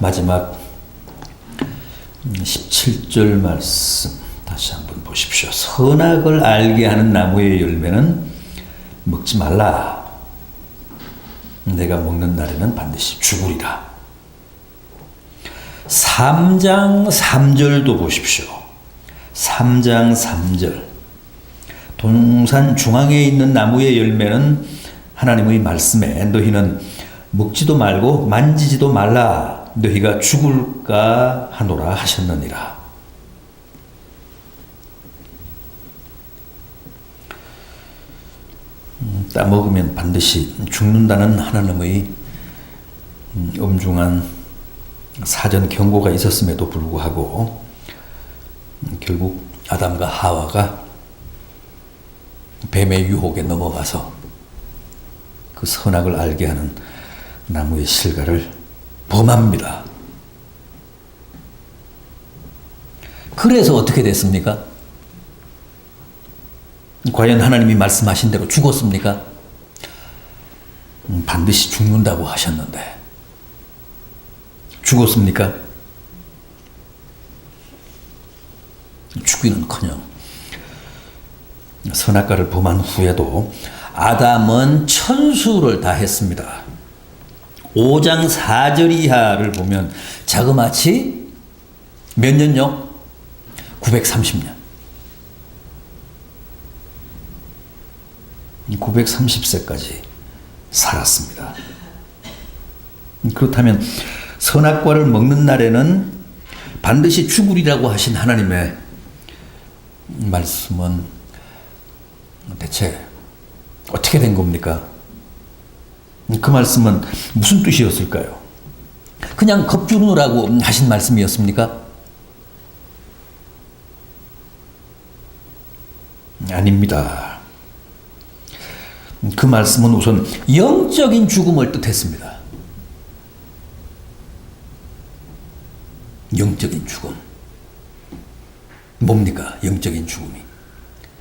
마지막 17절 말씀 다시 한번 보십시오. 선악을 알게 하는 나무의 열매는 먹지 말라. 내가 먹는 날에는 반드시 죽으리라. 3장 3절도 보십시오. 3장 3절. 동산 중앙에 있는 나무의 열매는 하나님의 말씀에 너희는 먹지도 말고 만지지도 말라. 너희가 죽을까 하노라 하셨느니라. 따먹으면 반드시 죽는다는 하나님의 엄중한 사전 경고가 있었음에도 불구하고 결국 아담과 하와가 뱀의 유혹에 넘어가서 그 선악을 알게 하는 나무의 실과를 범합니다. 그래서 어떻게 됐습니까? 과연 하나님이 말씀하신 대로 죽었습니까? 반드시 죽는다고 하셨는데 죽었습니까? 죽기는커녕 선악과를 범한 후에도 아담은 천수를 다했습니다. 5장 4절 이하를 보면 자그마치 몇 년요? 930년. 930세까지 살았습니다. 그렇다면 선악과를 먹는 날에는 반드시 죽으리라고 하신 하나님의 말씀은 대체 어떻게 된 겁니까? 그 말씀은 무슨 뜻이었을까요? 그냥 겁주느라고 하신 말씀이었습니까? 아닙니다. 그 말씀은 우선 영적인 죽음을 뜻했습니다. 영적인 죽음. 뭡니까? 영적인 죽음이.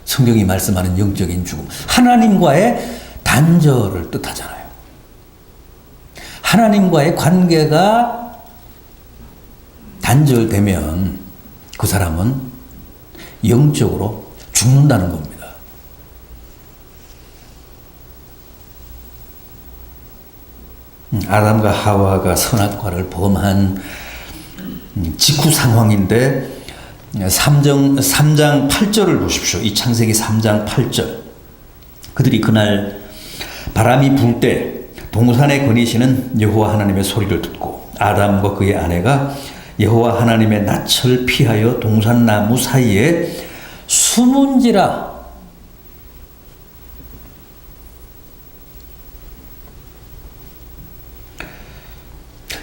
성경이 말씀하는 영적인 죽음. 하나님과의 단절을 뜻하잖아요. 하나님과의 관계가 단절되면 그 사람은 영적으로 죽는다는 겁니다. 아담과 하와가 선악과를 범한 직후 상황인데 3장 8절을 보십시오. 이 창세기 3장 8절. 그들이 그날 바람이 불 때 동산에 거니시는 여호와 하나님의 소리를 듣고 아담과 그의 아내가 여호와 하나님의 낯을 피하여 동산나무 사이에 숨은지라.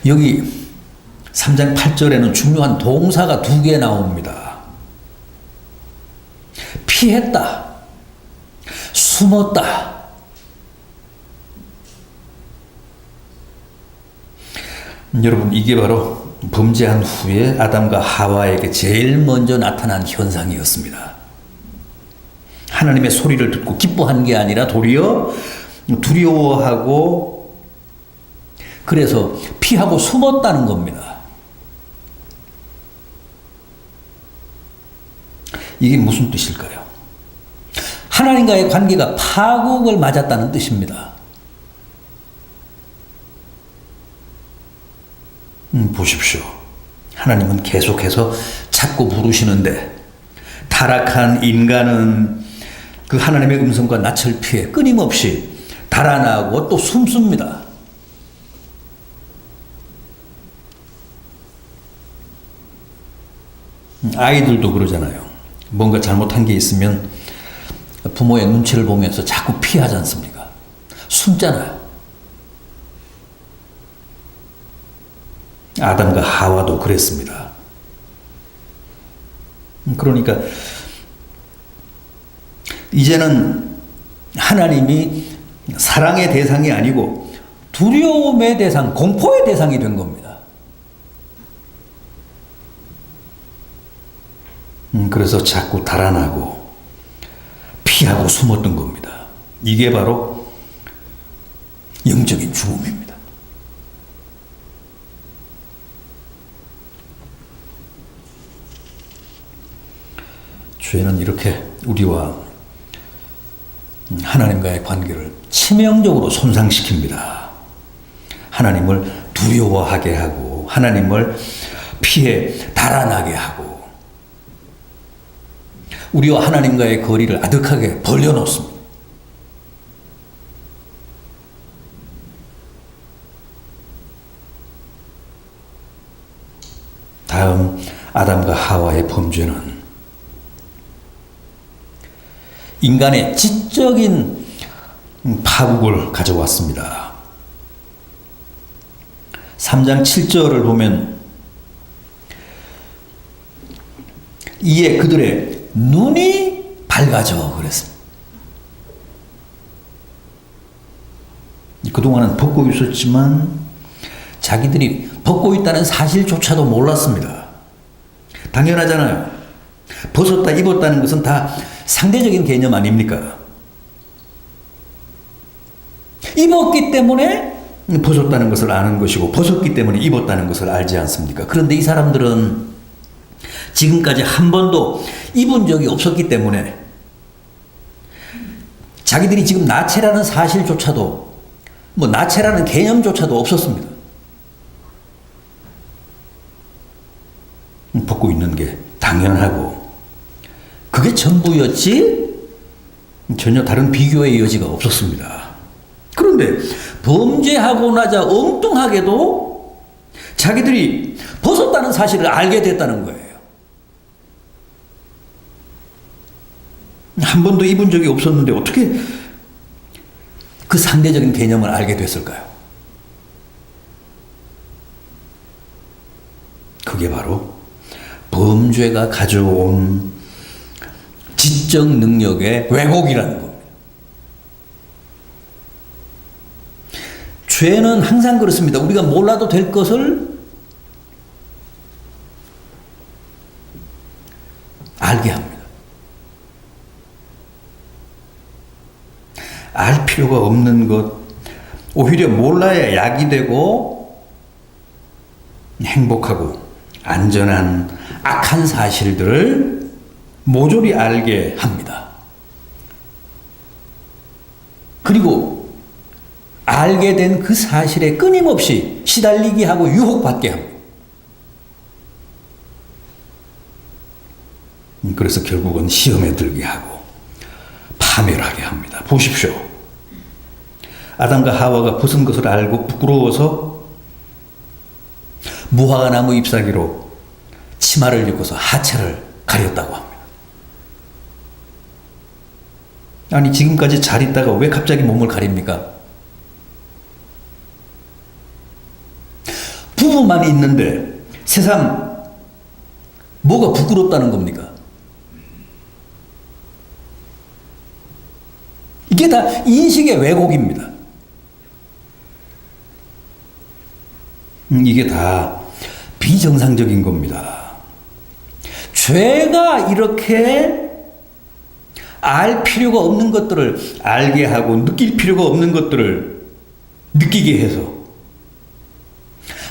여기 3장 8절에는 중요한 동사가 2개 나옵니다. 피했다, 숨었다. 여러분, 이게 바로 범죄한 후에 아담과 하와에게 제일 먼저 나타난 현상이었습니다. 하나님의 소리를 듣고 기뻐한 게 아니라 도리어 두려워하고 그래서 피하고 숨었다는 겁니다. 이게 무슨 뜻일까요? 하나님과의 관계가 파국을 맞았다는 뜻입니다. 보십시오. 하나님은 계속해서 자꾸 부르시는데 타락한 인간은 그 하나님의 음성과 낯을 피해 끊임없이 달아나고 또 숨습니다. 아이들도 그러잖아요. 뭔가 잘못한 게 있으면 부모의 눈치를 보면서 자꾸 피하지 않습니까? 숨잖아요. 아담과 하와도 그랬습니다. 그러니까 이제는 하나님이 사랑의 대상이 아니고 두려움의 대상, 공포의 대상이 된 겁니다. 그래서 자꾸 달아나고 피하고 숨었던 겁니다. 이게 바로 영적인 죽음입니다. 죄는 이렇게 우리와 하나님과의 관계를 치명적으로 손상시킵니다. 하나님을 두려워하게 하고 하나님을 피해 달아나게 하고 우리와 하나님과의 거리를 아득하게 벌려놓습니다. 다음 아담과 하와의 범죄는 인간의 지적인 파국을 가져왔습니다. 3장 7절을 보면 이에 그들의 눈이 밝아져 그랬습니다. 그동안은 벗고 있었지만 자기들이 벗고 있다는 사실조차도 몰랐습니다. 당연하잖아요. 벗었다 입었다는 것은 다 상대적인 개념 아닙니까? 입었기 때문에 벗었다는 것을 아는 것이고 벗었기 때문에 입었다는 것을 알지 않습니까? 그런데 이 사람들은 지금까지 한 번도 입은 적이 없었기 때문에 자기들이 지금 나체라는 사실조차도 나체라는 개념조차도 없었습니다. 벗고 있는 게 당연하고 그게 전부였지 전혀 다른 비교의 여지가 없었습니다. 그런데 범죄하고 나자 엉뚱하게도 자기들이 벗었다는 사실을 알게 됐다는 거예요. 한 번도 입은 적이 없었는데 어떻게 그 상대적인 개념을 알게 됐을까요? 그게 바로 범죄가 가져온 지적 능력의 왜곡이라는 겁니다. 죄는 항상 그렇습니다. 우리가 몰라도 될 것을 알게 합니다. 알 필요가 없는 것, 오히려 몰라야 약이 되고 행복하고 안전한 악한 사실들을 모조리 알게 합니다. 그리고 알게 된 그 사실에 끊임없이 시달리게 하고 유혹받게 합니다. 그래서 결국은 시험에 들게 하고 파멸하게 합니다. 보십시오. 아담과 하와가 벗은 것을 알고 부끄러워서 무화과나무 잎사귀로 치마를 입고서 하체를 가렸다고 합니다. 아니 지금까지 잘 있다가 왜 갑자기 몸을 가립니까? 부부만 있는데 세상 뭐가 부끄럽다는 겁니까? 이게 다 인식의 왜곡입니다. 이게 다 비정상적인 겁니다. 죄가 이렇게 알 필요가 없는 것들을 알게 하고 느낄 필요가 없는 것들을 느끼게 해서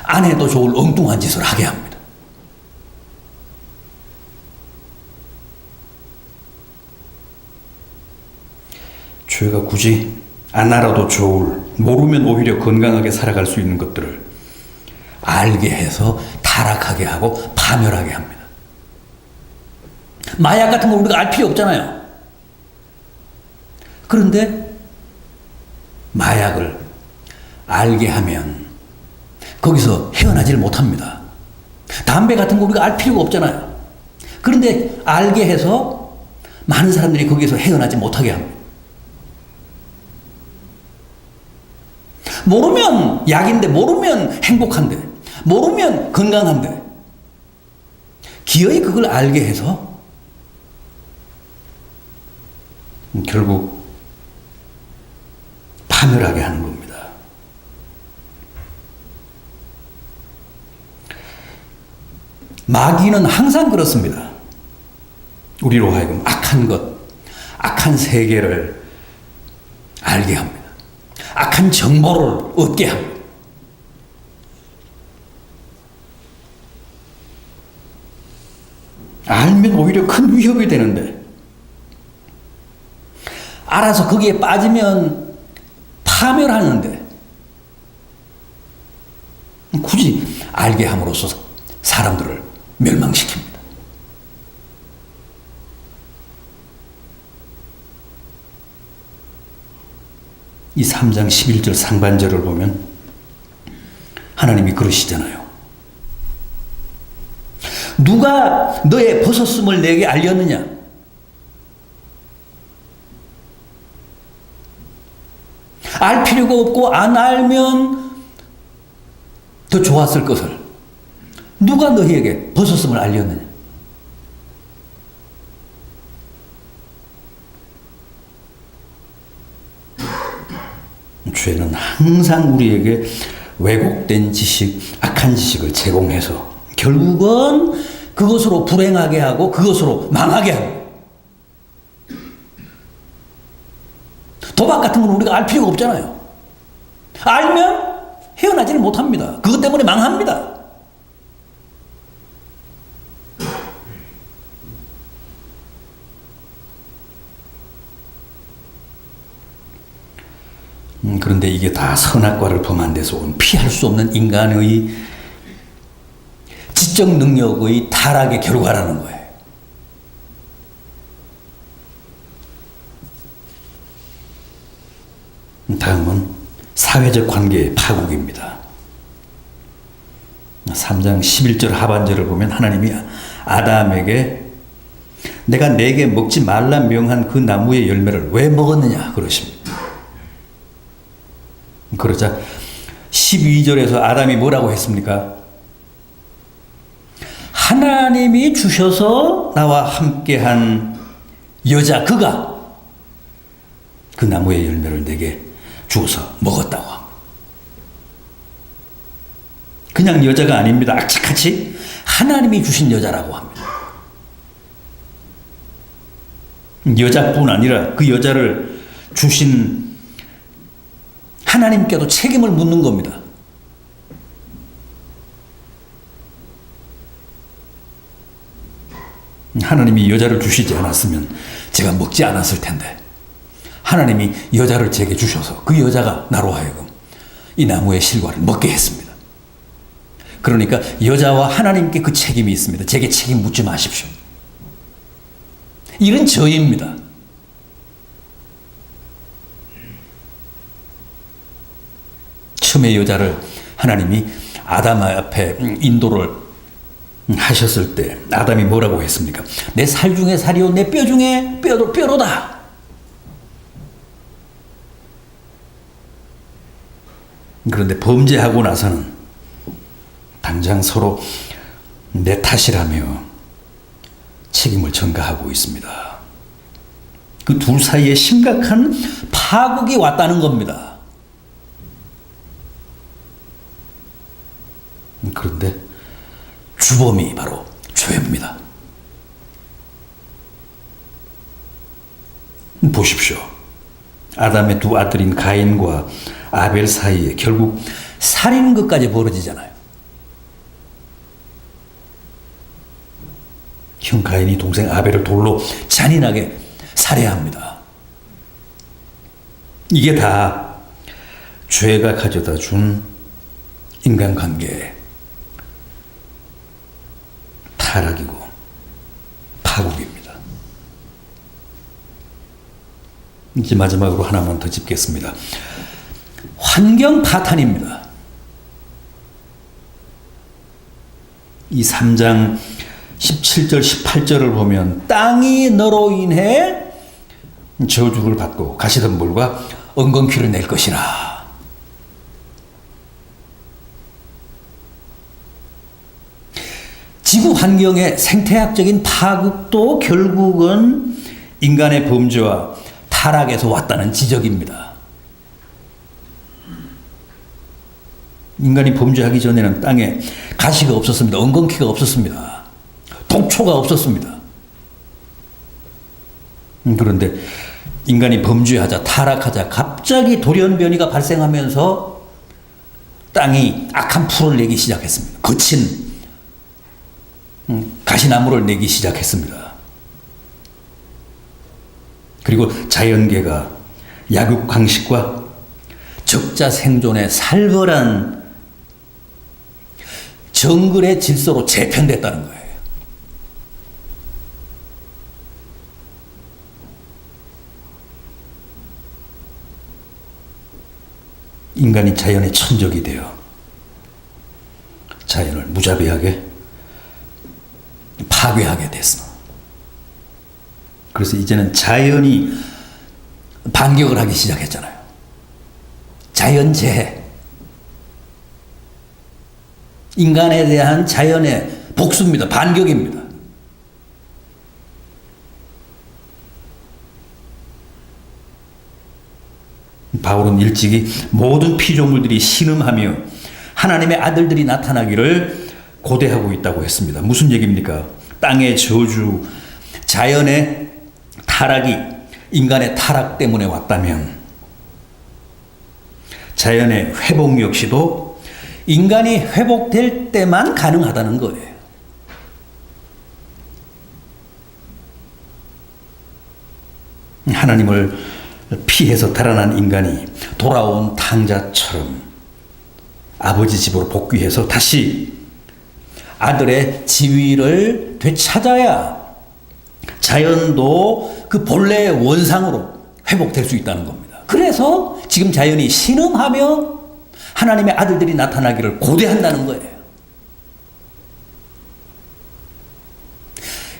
안 해도 좋을 엉뚱한 짓을 하게 합니다. 죄가 굳이 안 알아도 좋을, 모르면 오히려 건강하게 살아갈 수 있는 것들을 알게 해서 타락하게 하고 파멸하게 합니다. 마약 같은 거 우리가 알 필요 없잖아요. 그런데 마약을 알게 하면 거기서 헤어나지를 못합니다. 담배 같은 거 우리가 알 필요가 없잖아요. 그런데 알게 해서 많은 사람들이 거기서 헤어나지 못하게 합니다. 모르면 약인데, 모르면 행복한데, 모르면 건강한데, 기어이 그걸 알게 해서 결국 파멸하게 하는 겁니다. 마귀는 항상 그렇습니다. 우리로 하여금 악한 것, 악한 세계를 알게 합니다. 악한 정보를 얻게 합니다. 알면 오히려 큰 위협이 되는데, 알아서 거기에 빠지면 파멸하는데, 굳이 알게 함으로써 사람들을 멸망시킵니다. 이 3장 11절 상반절을 보면 하나님이 그러시잖아요. 누가 너의 벗었음을 내게 알렸느냐? 알 필요가 없고 안 알면 더 좋았을 것을 누가 너희에게 벗었음을 알렸느냐? 죄는 항상 우리에게 왜곡된 지식, 악한 지식을 제공해서 결국은 그것으로 불행하게 하고 그것으로 망하게 하고, 도박 같은 건 우리가 알 필요가 없잖아요. 알면 헤어나지를 못합니다. 그것 때문에 망합니다. 그런데 이게 다 선악과를 범한 데서 온 피할 수 없는 인간의 지적 능력의 타락의 결과라는 거예요. 다음은 사회적 관계의 파국입니다. 3장 11절 하반절을 보면 하나님이 아담에게 내가 내게 먹지 말라 명한 그 나무의 열매를 왜 먹었느냐 그러십니다. 그러자 12절에서 아담이 뭐라고 했습니까? 하나님이 주셔서 나와 함께한 여자 그가 그 나무의 열매를 내게 주어서 먹었다고 합니다. 그냥 여자가 아닙니다. 악착같이 하나님이 주신 여자라고 합니다. 여자뿐 아니라 그 여자를 주신 하나님께도 책임을 묻는 겁니다. 하나님이 여자를 주시지 않았으면 제가 먹지 않았을 텐데, 하나님이 여자를 제게 주셔서 그 여자가 나로 하여금 이 나무의 실과를 먹게 했습니다. 그러니까 여자와 하나님께 그 책임이 있습니다. 제게 책임 묻지 마십시오. 이런 저희입니다. 처음에 여자를 하나님이 아담 앞에 인도를 하셨을 때 아담이 뭐라고 했습니까? 내 살 중에 살이요 내 뼈 중에 뼈로다. 그런데 범죄하고 나서는 당장 서로 내 탓이라며 책임을 전가하고 있습니다. 그 둘 사이에 심각한 파국이 왔다는 겁니다. 그런데 주범이 바로 죄입니다. 보십시오. 아담의 두 아들인 가인과 아벨 사이에 결국 살인 것까지 벌어지잖아요. 형 가인이 동생 아벨을 돌로 잔인하게 살해합니다. 이게 다 죄가 가져다 준 인간관계의 타락이고 파국입니다. 이제 마지막으로 하나만 더 짚겠습니다. 환경 파탄입니다. 이 3장 17절 18절을 보면 땅이 너로 인해 저주를 받고 가시덤불과 엉겅퀴를 낼 것이라. 지구 환경의 생태학적인 파국도 결국은 인간의 범죄와 타락에서 왔다는 지적입니다. 인간이 범죄하기 전에는 땅에 가시가 없었습니다. 엉겅퀴가 없었습니다. 독초가 없었습니다. 그런데 인간이 범죄하자 타락하자 갑자기 돌연변이가 발생하면서 땅이 악한 풀을 내기 시작했습니다. 거친 가시나무를 내기 시작했습니다. 그리고 자연계가 약육강식과 적자 생존의 살벌한 정글의 질서로 재편됐다는 거예요. 인간이 자연의 천적이 되어 자연을 무자비하게 파괴하게 됐어. 그래서 이제는 자연이 반격을 하기 시작했잖아요. 자연재해. 인간에 대한 자연의 복수입니다. 반격입니다. 바울은 일찍이 모든 피조물들이 신음하며 하나님의 아들들이 나타나기를 고대하고 있다고 했습니다. 무슨 얘기입니까? 땅의 저주, 자연의 타락이 인간의 타락 때문에 왔다면 자연의 회복 역시도 인간이 회복될 때만 가능하다는 거예요. 하나님을 피해서 달아난 인간이 돌아온 탕자처럼 아버지 집으로 복귀해서 다시 아들의 지위를 되찾아야 자연도 그 본래의 원상으로 회복될 수 있다는 겁니다. 그래서 지금 자연이 신음하며 하나님의 아들들이 나타나기를 고대한다는 거예요.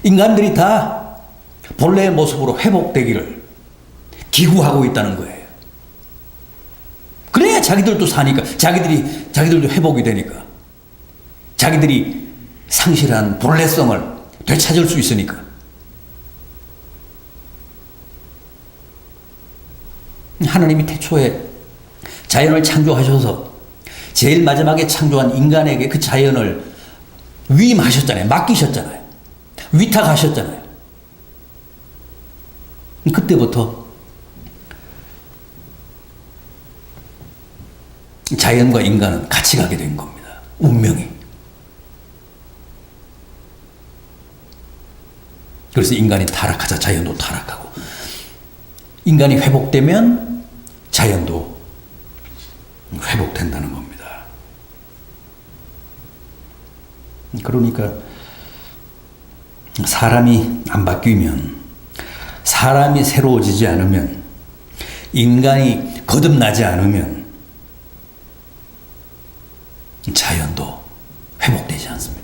인간들이 다 본래의 모습으로 회복되기를 기구하고 있다는 거예요. 그래야 자기들도 사니까, 자기들도 회복이 되니까, 자기들이 상실한 본래성을 되찾을 수 있으니까. 하나님이 태초에 자연을 창조하셔서 제일 마지막에 창조한 인간에게 그 자연을 위임하셨잖아요. 맡기셨잖아요. 위탁하셨잖아요. 그때부터 자연과 인간은 같이 가게 된 겁니다. 운명이. 그래서 인간이 타락하자 자연도 타락하고, 인간이 회복되면 자연도 회복된다는 겁니다. 그러니까 사람이 안 바뀌면, 사람이 새로워지지 않으면, 인간이 거듭나지 않으면 자연도 회복되지 않습니다.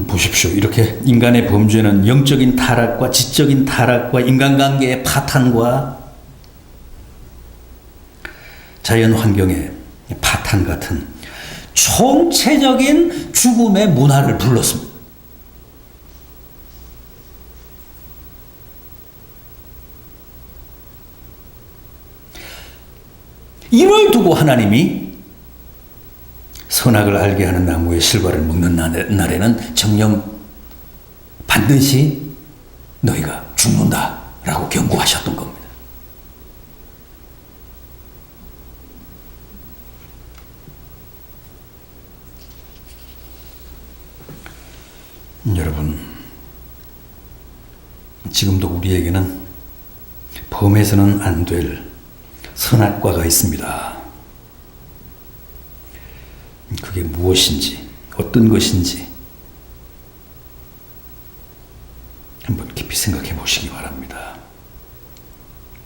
보십시오. 이렇게 인간의 범죄는 영적인 타락과 지적인 타락과 인간관계의 파탄과 자연 환경의 파탄 같은 총체적인 죽음의 문화를 불렀습니다. 이를 두고 하나님이 선악을 알게 하는 나무의 실과를 먹는 날에는 정녕 반드시 너희가 죽는다 라고 경고하셨던 겁니다. 여러분, 지금도 우리에게는 범해서는 안 될 선악과가 있습니다. 그게 무엇인지, 어떤 것인지 한번 깊이 생각해 보시기 바랍니다.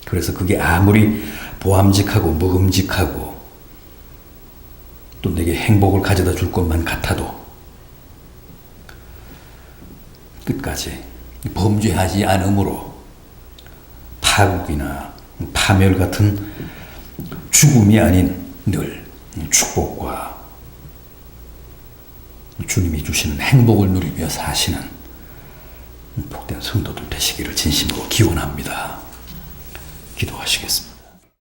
그래서 그게 아무리 보암직하고 먹음직하고 또 내게 행복을 가져다 줄 것만 같아도 끝까지 범죄하지 않으므로 파국이나 파멸 같은 죽음이 아닌 늘 축복과 주님이 주시는 행복을 누리며 사시는 복된 성도들 되시기를 진심으로 기원합니다. 기도하시겠습니다.